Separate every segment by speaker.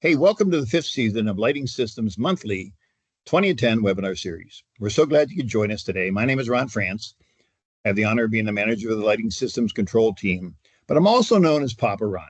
Speaker 1: Hey, welcome to the fifth season of Lighting Systems Monthly 2010 webinar series. We're so glad you could join us today. My name is Ron France. I have the honor of being the manager of the Lighting Systems Control team, but I'm also known as Papa Ron.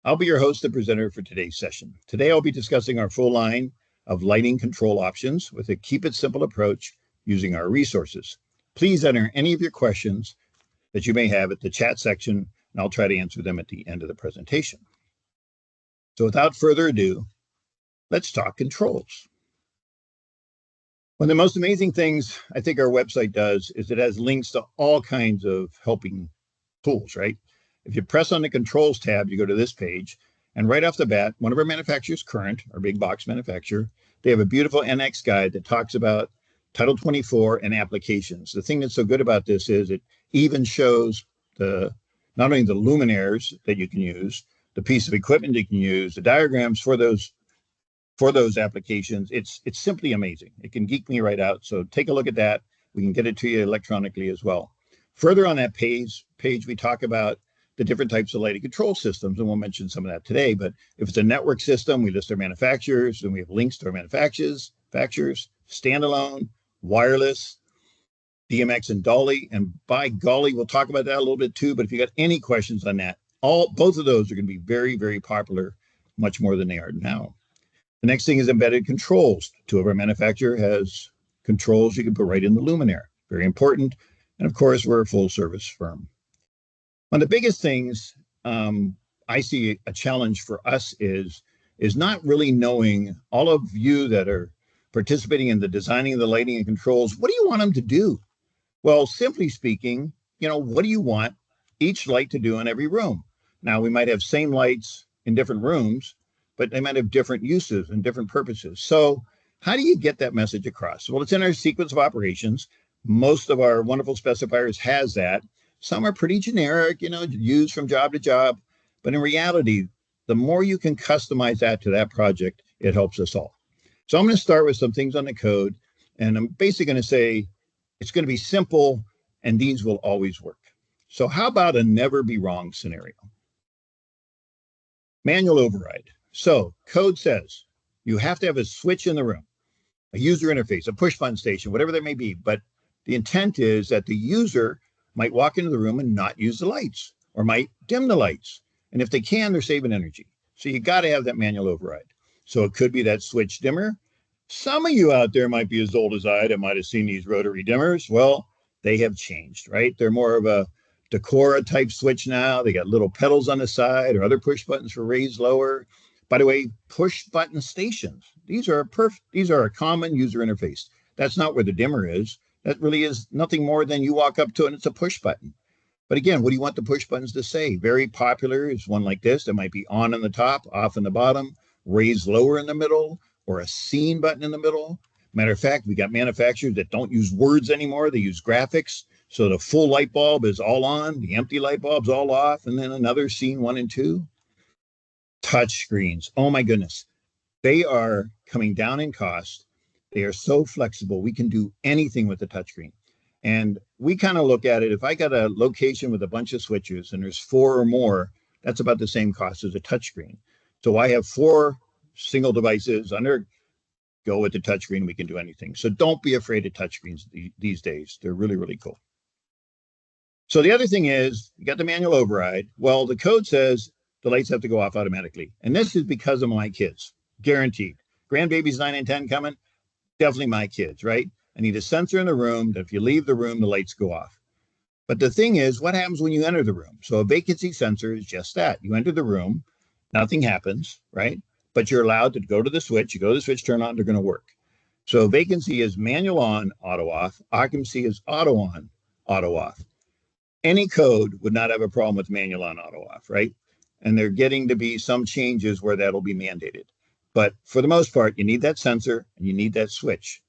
Speaker 1: I'll be your host and presenter for today's session. Today, I'll be discussing our full line of lighting control options with a keep it simple approach using our resources. Please enter any of your questions that you may have at the chat section, and I'll try to answer them at the end of the presentation. So without further ado, let's talk controls. One of the most amazing things I think our website does is it has links to all kinds of helping tools, right? If you press on the controls tab, you go to this page, and right off the bat, one of our manufacturers, Current, our big box manufacturer, they have a beautiful NX guide that talks about Title 24 and applications. The thing that's so good about this is it even shows not only the luminaires that you can use, the piece of equipment you can use, the diagrams for those applications. It's simply amazing. It can geek me right out. So take a look at that. We can get it to you electronically as well. Further on that page, we talk about the different types of lighting control systems, and we'll mention some of that today. But if it's a network system, we list our manufacturers, and we have links to our manufacturers, standalone, wireless, DMX, and Dali. And by golly, we'll talk about that a little bit too. But if you got any questions on that, both of those are going to be very, very popular, much more than they are now. The next thing is embedded controls. Two of our manufacturer has controls you can put right in the Luminaire. Very important. And of course, we're a full service firm. One of the biggest things I see a challenge for us is not really knowing, all of you that are participating in the designing of the lighting and controls, what do you want them to do? Well, simply speaking, what do you want each light to do in every room? Now, we might have same lights in different rooms, but they might have different uses and different purposes. So how do you get that message across? Well, it's in our sequence of operations. Most of our wonderful specifiers has that. Some are pretty generic, used from job to job. But in reality, the more you can customize that to that project, it helps us all. So I'm going to start with some things on the code, and I'm basically going to say it's going to be simple, and these will always work. So how about a never be wrong scenario? Manual override. So code says you have to have a switch in the room, a user interface, a push button station, whatever that may be. But the intent is that the user might walk into the room and not use the lights, or might dim the lights. And if they can, they're saving energy. So you got to have that manual override. So it could be that switch dimmer. Some of you out there might be as old as I that might have seen these rotary dimmers. Well, they have changed, right? They're more of a Decora type switch now. They got little pedals on the side or other push buttons for raise lower. By the way, push button stations. These are a common user interface. That's not where the dimmer is. That really is nothing more than you walk up to it and it's a push button. But again, what do you want the push buttons to say? Very popular is one like this that might be on the top, off in the bottom, raise lower in the middle, or a scene button in the middle. Matter of fact, we got manufacturers that don't use words anymore. They use graphics. So the full light bulb is all on, the empty light bulb's all off, and then another scene 1 and 2. Touch screens. Oh my goodness. They are coming down in cost. They are so flexible. We can do anything with the touchscreen. And we kind of look at it, if I got a location with a bunch of switches and there's 4 or more, that's about the same cost as a touchscreen. So I have 4 single devices go with the touchscreen. We can do anything. So don't be afraid of touchscreens these days. They're really, really cool. So the other thing is, you got the manual override. Well, the code says the lights have to go off automatically. And this is because of my kids, guaranteed. Grandbabies 9 and 10 coming, definitely my kids, right? I need a sensor in the room that if you leave the room, the lights go off. But the thing is, what happens when you enter the room? So a vacancy sensor is just that. You enter the room, nothing happens, right? But you're allowed to go to the switch. You go to the switch, turn on, they're going to work. So vacancy is manual on, auto off. Occupancy is auto on, auto off. Any code would not have a problem with manual on, auto off, right? And there are getting to be some changes where that'll be mandated. But for the most part, you need that sensor and you need that switch,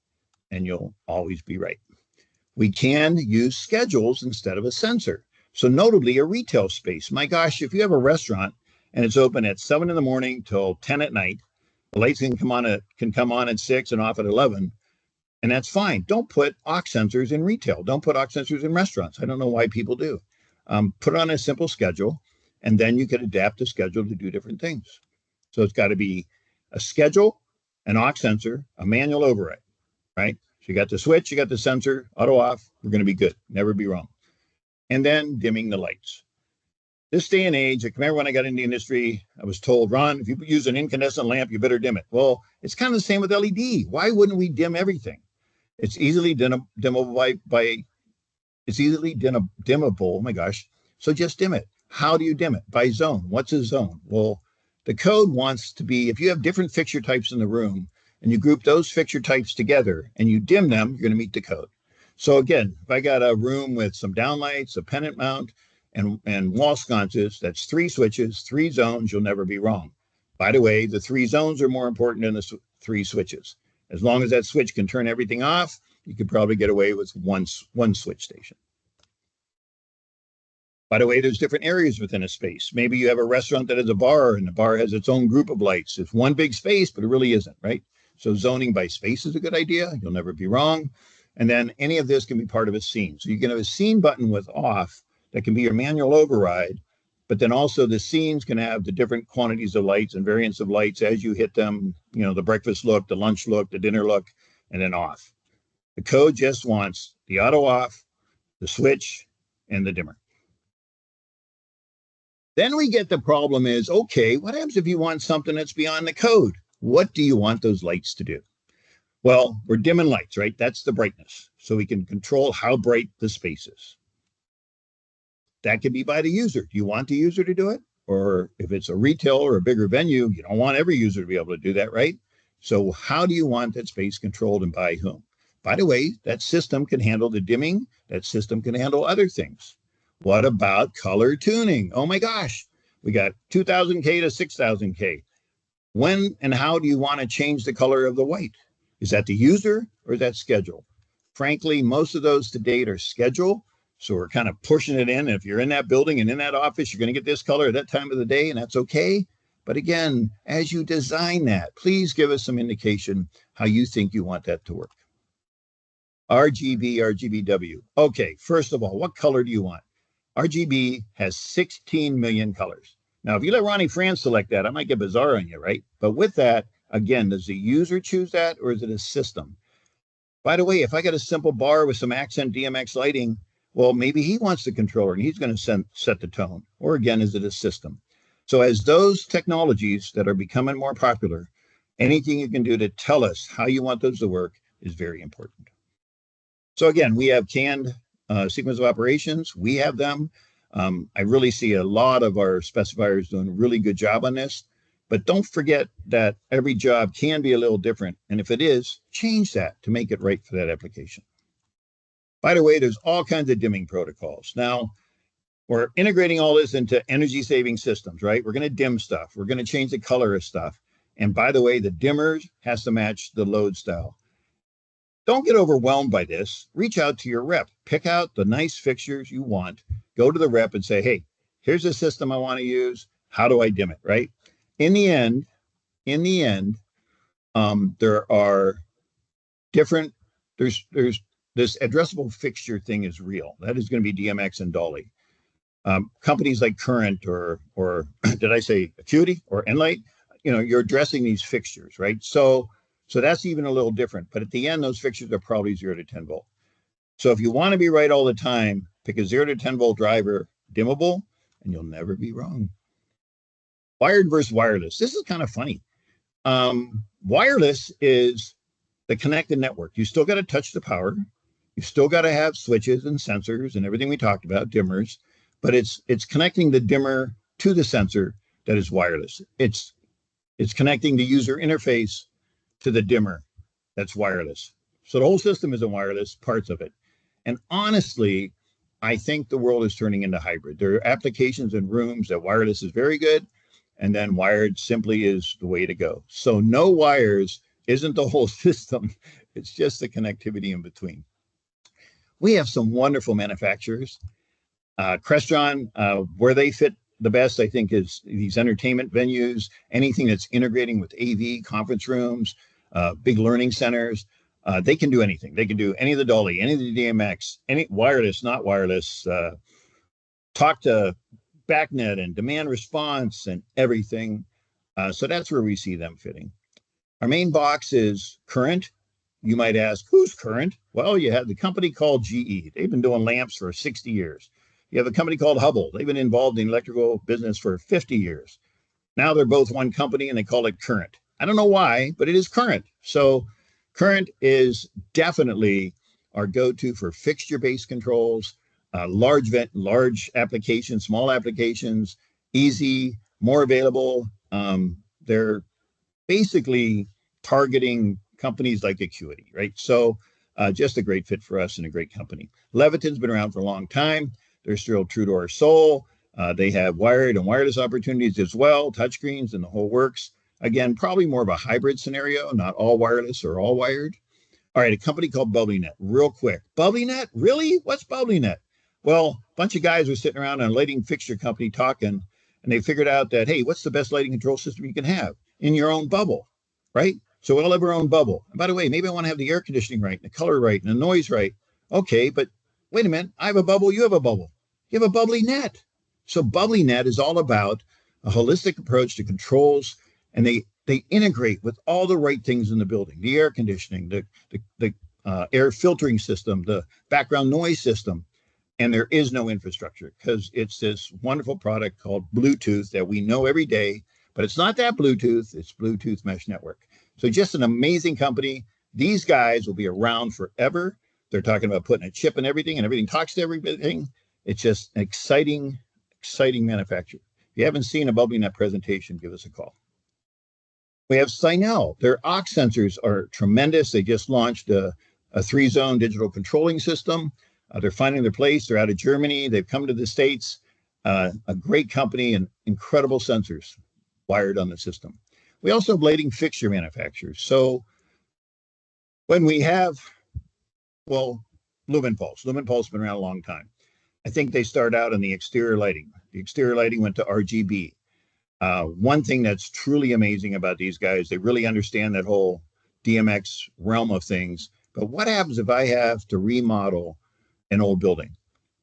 Speaker 1: and you'll always be right. We can use schedules instead of a sensor. So notably, a retail space. My gosh, if you have a restaurant and it's open at 7 in the morning till 10 at night, the lights can come on at 6 and off at 11. And that's fine. Don't put aux sensors in retail. Don't put aux sensors in restaurants. I don't know why people do. Put on a simple schedule, and then you can adapt the schedule to do different things. So it's got to be a schedule, an aux sensor, a manual override, right? So you got the switch, you got the sensor, auto off, we're going to be good, never be wrong. And then dimming the lights. This day and age, I remember when I got in the industry, I was told, Ron, if you use an incandescent lamp, you better dim it. Well, it's kind of the same with LED. Why wouldn't we dim everything? It's easily dimmable dimmable. Oh my gosh. So just dim it. How do you dim it? By zone. What's a zone? Well, the code wants to be, if you have different fixture types in the room and you group those fixture types together and you dim them, you're going to meet the code. So again, if I got a room with some downlights, a pennant mount, and wall sconces, that's 3 switches, 3 zones, you'll never be wrong. By the way, the 3 zones are more important than the 3 switches. As long as that switch can turn everything off, you could probably get away with one switch station. By the way, there's different areas within a space. Maybe you have a restaurant that has a bar and the bar has its own group of lights. It's one big space, but it really isn't, right? So zoning by space is a good idea. You'll never be wrong. And then any of this can be part of a scene. So you can have a scene button with off that can be your manual override, but then also the scenes can have the different quantities of lights and variants of lights as you hit them, you know, the breakfast look, the lunch look, the dinner look, and then off. The code just wants the auto off, the switch, and the dimmer. Then we get the problem is, okay, what happens if you want something that's beyond the code? What do you want those lights to do? Well, we're dimming lights, right? That's the brightness. So we can control how bright the space is. That could be by the user. Do you want the user to do it? Or if it's a retail or a bigger venue, you don't want every user to be able to do that, right? So how do you want that space controlled and by whom? By the way, that system can handle the dimming. That system can handle other things. What about color tuning? Oh my gosh, we got 2000K to 6000K. When and how do you want to change the color of the white? Is that the user or is that schedule? Frankly, most of those to date are schedule. So we're kind of pushing it in. If you're in that building and in that office, you're going to get this color at that time of the day, and that's okay. But again, as you design that, please give us some indication how you think you want that to work. RGB, RGBW. Okay, first of all, what color do you want? RGB has 16 million colors. Now, if you let Ronnie France select that, I might get bizarre on you, right? But with that, again, does the user choose that or is it a system? By the way, if I got a simple bar with some accent DMX lighting, well, maybe he wants the controller and he's going to set the tone. Or again, is it a system? So as those technologies that are becoming more popular, anything you can do to tell us how you want those to work is very important. So again, we have canned sequence of operations. We have them. I really see a lot of our specifiers doing a really good job on this. But don't forget that every job can be a little different. And if it is, change that to make it right for that application. By the way, there's all kinds of dimming protocols. Now, we're integrating all this into energy saving systems, right? We're going to dim stuff. We're going to change the color of stuff. And by the way, the dimmer has to match the load style. Don't get overwhelmed by this. Reach out to your rep. Pick out the nice fixtures you want. Go to the rep and say, hey, here's a system I want to use. How do I dim it, right? In the end, there are different, there's this addressable fixture thing is real. That is going to be DMX and Dali. Companies like Current or did I say Acuity or Enlight, you know, you're addressing these fixtures, right? So that's even a little different. But at the end, those fixtures are probably 0 to 10 volt. So if you want to be right all the time, pick a 0 to 10 volt driver, dimmable, and you'll never be wrong. Wired versus wireless. This is kind of funny. Wireless is the connected network. You still got to touch the power. You still got to have switches and sensors and everything we talked about, dimmers, but it's connecting the dimmer to the sensor that is wireless. It's connecting the user interface to the dimmer that's wireless. So the whole system isn't wireless, parts of it. And honestly, I think the world is turning into hybrid. There are applications in rooms that wireless is very good, and then wired simply is the way to go. So no wires isn't the whole system. It's just the connectivity in between. We have some wonderful manufacturers. Crestron, where they fit the best, I think, is these entertainment venues, anything that's integrating with AV, conference rooms, big learning centers. They can do anything. They can do any of the Dali, any of the DMX, any wireless, not wireless, talk to BACnet and demand response and everything. So that's where we see them fitting. Our main box is current. You might ask, who's current? Well, you have the company called GE. They've been doing lamps for 60 years. You have a company called Hubble. They've been involved in electrical business for 50 years. Now they're both one company and they call it Current. I don't know why, but it is Current. So Current is definitely our go-to for fixture-based controls, large applications, small applications, easy, more available. They're basically targeting companies like Acuity, right? So just a great fit for us and a great company. Leviton's been around for a long time. They're still true to our soul. They have wired and wireless opportunities as well, touchscreens and the whole works. Again, probably more of a hybrid scenario, not all wireless or all wired. All right, a company called BubblyNet, real quick. BubblyNet? Really? What's BubblyNet? Well, a bunch of guys were sitting around in a lighting fixture company talking, and they figured out that, hey, what's the best lighting control system you can have? In your own bubble, right? So we all have our own bubble. And by the way, maybe I want to have the air conditioning right, and the color right, and the noise right. Okay, but wait a minute. I have a bubble, you have a bubble. You have a BubblyNet. So BubblyNet is all about a holistic approach to controls, and they integrate with all the right things in the building: the air conditioning, the air filtering system, the background noise system. And there is no infrastructure because it's this wonderful product called Bluetooth that we know every day, but it's not that Bluetooth, it's Bluetooth Mesh Network. So just an amazing company. These guys will be around forever. They're talking about putting a chip in everything and everything talks to everything. It's just an exciting, exciting manufacturer. If you haven't seen a BubblyNet presentation, give us a call. We have Sinel. Their aux sensors are tremendous. They just launched a 3-zone digital controlling system. They're finding their place. They're out of Germany. They've come to the States. A great company and incredible sensors wired on the system. We also have lighting fixture manufacturers. So when we have, well, Luminpulse. Luminpulse has been around a long time. I think they started out in the exterior lighting. The exterior lighting went to RGB. One thing that's truly amazing about these guys, they really understand that whole DMX realm of things. But what happens if I have to remodel an old building?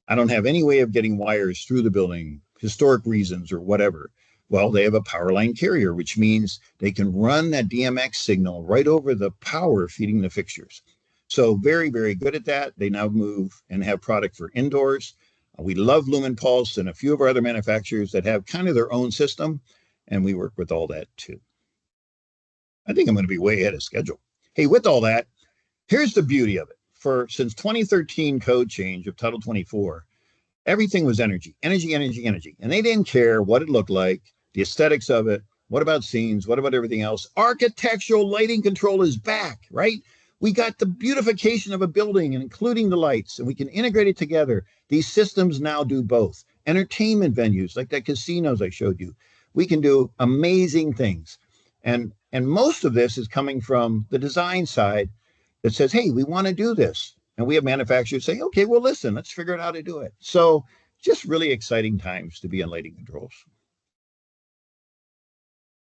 Speaker 1: I don't have any way of getting wires through the building, historic reasons or whatever. Well, they have a power line carrier, which means they can run that DMX signal right over the power feeding the fixtures. So very, very good at that. They now move and have product for indoors. We love Luminpulse and a few of our other manufacturers that have kind of their own system, and we work with all that too. I think I'm going to be way ahead of schedule. Hey, with all that, here's the beauty of it. Since 2013 code change of Title 24, everything was energy, energy, energy, energy. And they didn't care what it looked like, the aesthetics of it. What about scenes? What about everything else? Architectural lighting control is back, right? We got the beautification of a building, including the lights, and we can integrate it together. These systems now do both. Entertainment venues, like that casinos I showed you, we can do amazing things. And most of this is coming from the design side that says, hey, we want to do this. And we have manufacturers say, okay, well, listen, let's figure out how to do it. So just really exciting times to be in lighting controls.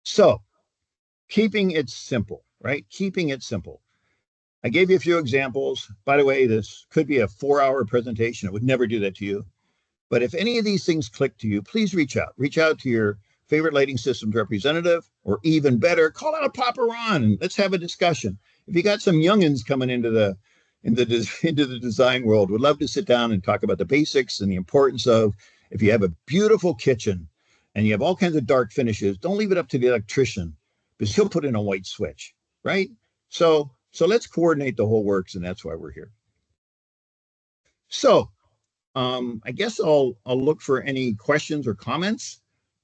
Speaker 1: So keeping it simple, right? Keeping it simple. I gave you a few examples. By the way, this could be a 4-hour presentation. I would never do that to you. But if any of these things click to you, please reach out. Reach out to your favorite lighting systems representative, or even better, call out Papa Ron and let's have a discussion. If you got some youngins coming into the design world, would love to sit down and talk about the basics and the importance of, if you have a beautiful kitchen and you have all kinds of dark finishes, don't leave it up to the electrician because he'll put in a white switch, right? So let's coordinate the whole works, and that's why we're here. So I guess I'll look for any questions or comments.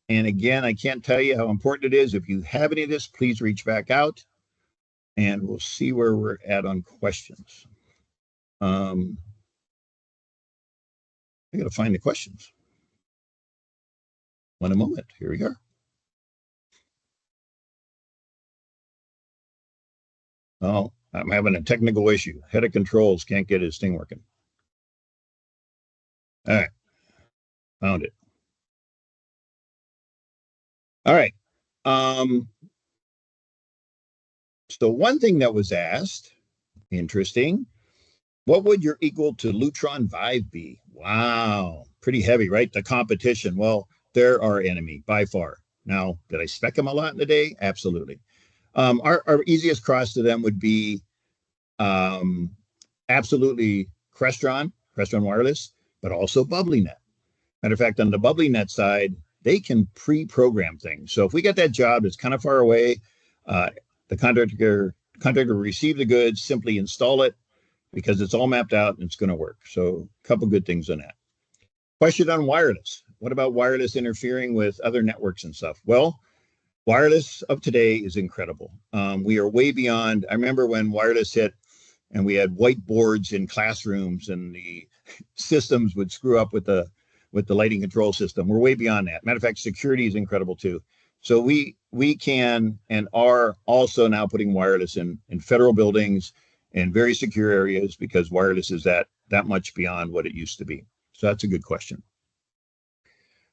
Speaker 1: And again, I can't tell you how important it is. If you have any of this, please reach back out and we'll see where we're at on questions. I got to find the questions. One moment. Here we go. Oh, I'm having a technical issue. Head of controls can't get his thing working. All right. Found it. All right. So one thing that was asked, interesting, what would your equal to Lutron Vive be? Wow, pretty heavy, right? The competition. Well, they're our enemy by far. Now, did I spec them a lot in the day? Absolutely. Our easiest cross to them would be absolutely Crestron Wireless, but also BubblyNet. Matter of fact, on the BubblyNet side, they can pre-program things. So if we get that job that's kind of far away, uh, the contractor will receive the goods, simply install it because it's all mapped out and it's going to work. So a couple good things on that. Question on wireless. What about wireless interfering with other networks and stuff? Well, wireless of today is incredible. We are way beyond. I remember when wireless hit and we had whiteboards in classrooms and the systems would screw up with the lighting control system. We're way beyond that. Matter of fact, security is incredible too. So we can and are also now putting wireless in federal buildings and very secure areas because wireless is that much beyond what it used to be. So that's a good question.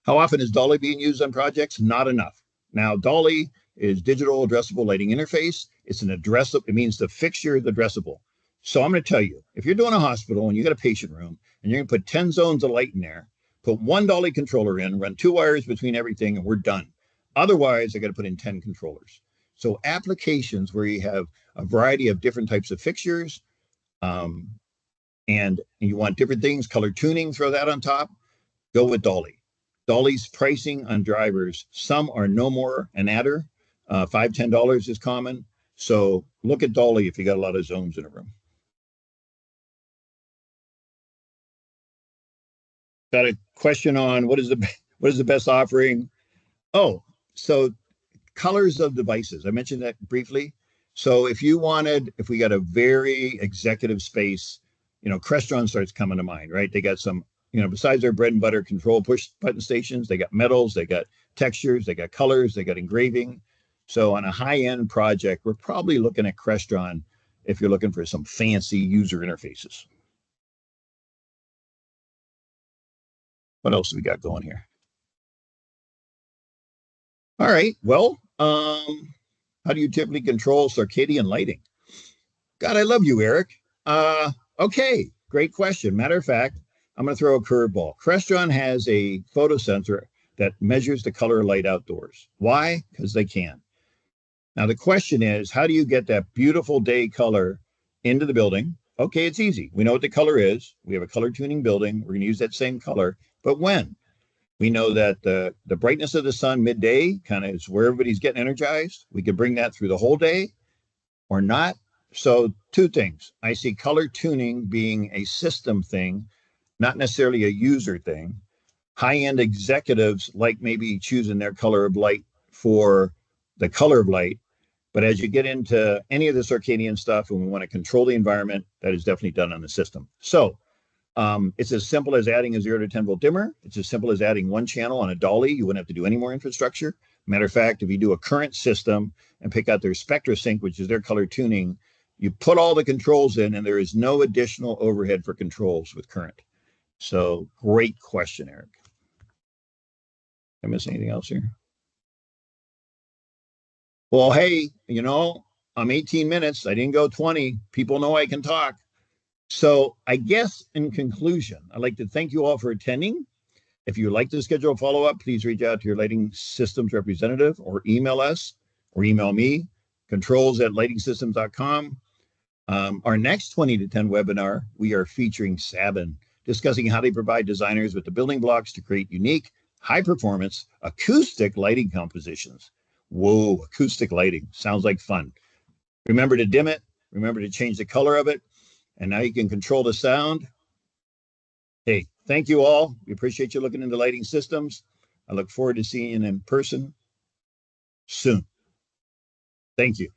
Speaker 1: How often is Dali being used on projects? Not enough. Now, Dali is digital addressable lighting interface. It's an addressable, it means the fixture is addressable. So I'm going to tell you, if you're doing a hospital and you got a patient room and you're going to put 10 zones of light in there, put one Dali controller in, run 2 wires between everything, and we're done. Otherwise, I got to put in 10 controllers. So applications where you have a variety of different types of fixtures, and you want different things, color tuning, throw that on top, go with Dali. Dali's pricing on drivers, some are no more an adder. $5, $10 is common. So look at Dali if you got a lot of zones in a room. Got a question on what is the best offering? Oh, so colors of devices. I mentioned that briefly. So if we got a very executive space, Crestron starts coming to mind, right? They got some, besides their bread and butter control push button stations, they got metals, they got textures, they got colors, they got engraving. So on a high-end project, we're probably looking at Crestron if you're looking for some fancy user interfaces. What else do we got going here? All right. Well, how do you typically control circadian lighting? God, I love you, Eric. Okay, great question. Matter of fact, I'm going to throw a curveball. Crestron has a photosensor that measures the color of light outdoors. Why? Because they can. Now, the question is, how do you get that beautiful day color into the building? Okay, it's easy. We know what the color is. We have a color tuning building. We're going to use that same color. But when? We know that the brightness of the sun midday kind of is where everybody's getting energized. We could bring that through the whole day or not. So 2 things. I see color tuning being a system thing, not necessarily a user thing. High-end executives like maybe choosing their color of light for the color of light. But as you get into any of the circadian stuff and we want to control the environment, that is definitely done on the system. So it's as simple as adding a 0 to 10 volt dimmer. It's as simple as adding 1 channel on a Dali. You wouldn't have to do any more infrastructure. Matter of fact, if you do a current system and pick out their SpectraSync, which is their color tuning, you put all the controls in and there is no additional overhead for controls with current. So great question, Eric. Did I miss anything else here? Well, hey, I'm 18 minutes. I didn't go 20. People know I can talk. So I guess in conclusion, I'd like to thank you all for attending. If you'd like to schedule a follow-up, please reach out to your lighting systems representative or email us or email me, controls@lightingsystems.com. Our next 20 to 10 webinar, we are featuring Sabin, discussing how they provide designers with the building blocks to create unique, high-performance, acoustic lighting compositions. Whoa, acoustic lighting. Sounds like fun. Remember to dim it. Remember to change the color of it. And now you can control the sound. Hey, thank you all. We appreciate you looking into lighting systems. I look forward to seeing you in person soon. Thank you.